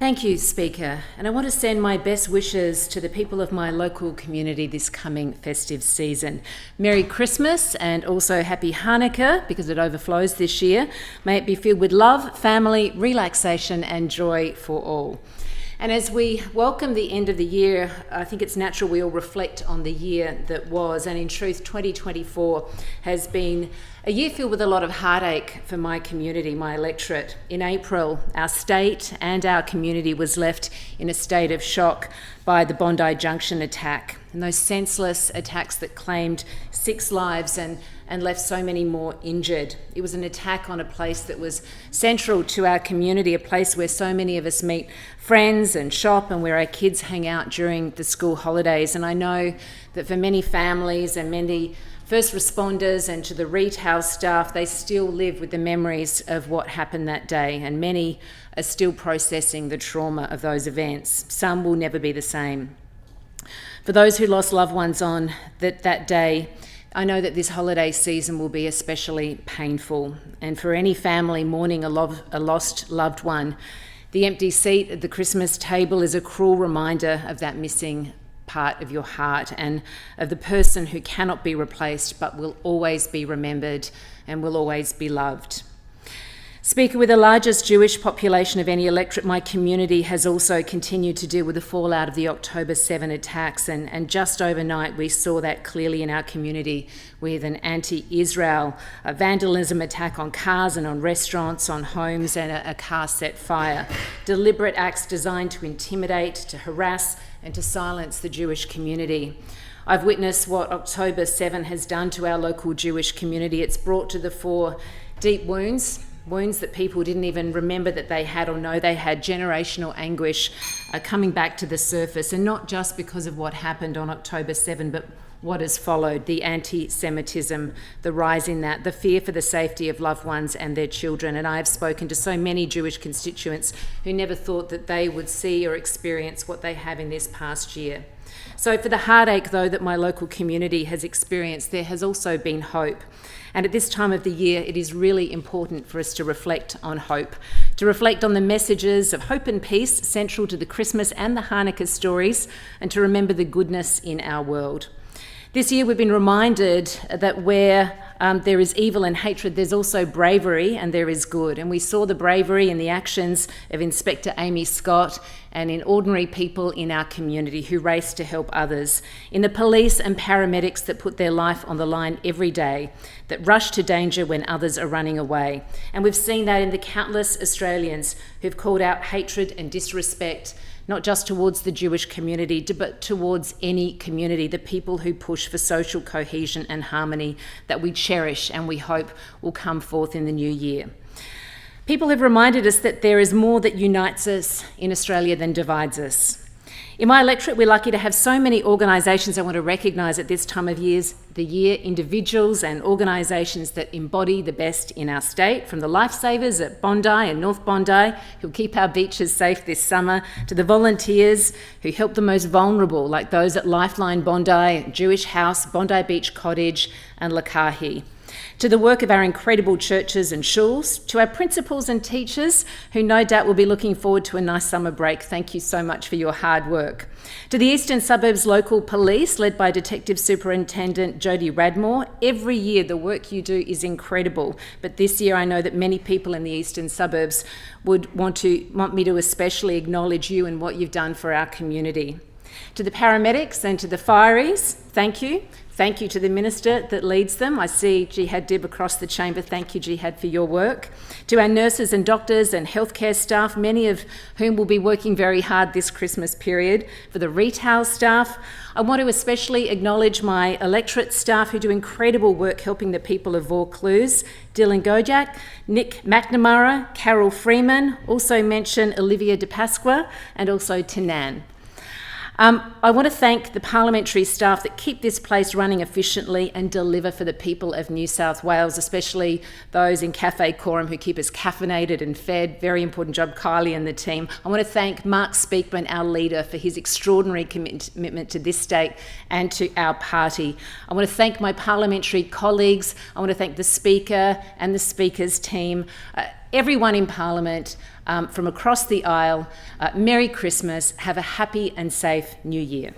Thank you, Speaker, and I want to send my best wishes to the people of my local community this coming festive season. Merry Christmas and also Happy Hanukkah, because it overflows this year. May it be filled with love, family, relaxation and joy for all. And as we welcome the end of the year, I think it's natural we all reflect on the year that was. And in truth, 2024 has been a year filled with a lot of heartache for my community, my electorate. In April, our state and our community was left in a state of shock by the Bondi Junction attack and those senseless attacks that claimed 6 lives and left so many more injured. It was an attack on a place that was central to our community, a place where so many of us meet friends and shop and where our kids hang out during the school holidays. And I know that for many families and many first responders and to the retail staff, they still live with the memories of what happened that day, and many are still processing the trauma of those events. Some will never be the same. For those who lost loved ones on that day, I know that this holiday season will be especially painful, and for any family mourning a lost loved one, the empty seat at the Christmas table is a cruel reminder of that missing part of your heart and of the person who cannot be replaced but will always be remembered and will always be loved. Speaker, with the largest Jewish population of any electorate, my community has also continued to deal with the fallout of the October 7 attacks, and just overnight we saw that clearly in our community with an anti-Israel vandalism attack on cars and on restaurants, on homes, and a car set fire. Deliberate acts designed to intimidate, to harass and to silence the Jewish community. I've witnessed what October 7 has done to our local Jewish community. It's brought to the fore deep wounds that people didn't even remember that they had or know they had, generational anguish coming back to the surface, and not just because of what happened on October 7, but what has followed, the anti-Semitism, the rise in that, the fear for the safety of loved ones and their children. And I have spoken to so many Jewish constituents who never thought that they would see or experience what they have in this past year. So for the heartache, though, that my local community has experienced, there has also been hope. And at this time of the year, it is really important for us to reflect on hope, to reflect on the messages of hope and peace central to the Christmas and the Hanukkah stories, and to remember the goodness in our world. This year we've been reminded that where there is evil and hatred, there's also bravery and there is good. And we saw the bravery in the actions of Inspector Amy Scott and in ordinary people in our community who race to help others, in the police and paramedics that put their life on the line every day, that rush to danger when others are running away. And we've seen that in the countless Australians who've called out hatred and disrespect, not just towards the Jewish community, but towards any community, the people who push for social cohesion and harmony that we cherish and we hope will come forth in the new year. People have reminded us that there is more that unites us in Australia than divides us. In my electorate, we're lucky to have so many organisations I want to recognise at this time of the year, individuals and organisations that embody the best in our state, from the lifesavers at Bondi and North Bondi, who'll keep our beaches safe this summer, to the volunteers who help the most vulnerable, like those at Lifeline Bondi, Jewish House, Bondi Beach Cottage and Lakahi, to the work of our incredible churches and shuls, to our principals and teachers who no doubt will be looking forward to a nice summer break. Thank you so much for your hard work. To the Eastern Suburbs Local Police, led by Detective Superintendent Jodie Radmore. Every year the work you do is incredible, but this year I know that many people in the Eastern Suburbs would want me to especially acknowledge you and what you've done for our community. To the paramedics and to the fireys, thank you. Thank you to the minister that leads them. I see Jihad Dib across the chamber. Thank you, Jihad, for your work. To our nurses and doctors and healthcare staff, many of whom will be working very hard this Christmas period. For the retail staff, I want to especially acknowledge my electorate staff who do incredible work helping the people of Vaucluse. Dylan Gojak, Nick McNamara, Carol Freeman, also mention Olivia De Pasqua, and also Tanan. I want to thank the parliamentary staff that keep this place running efficiently and deliver for the people of New South Wales, especially those in Cafe Quorum who keep us caffeinated and fed. Very important job, Kylie and the team. I want to thank Mark Speakman, our leader, for his extraordinary commitment to this state and to our party. I want to thank my parliamentary colleagues. I want to thank the Speaker and the Speaker's team. everyone in Parliament from across the aisle, Merry Christmas. Have a happy and safe New Year.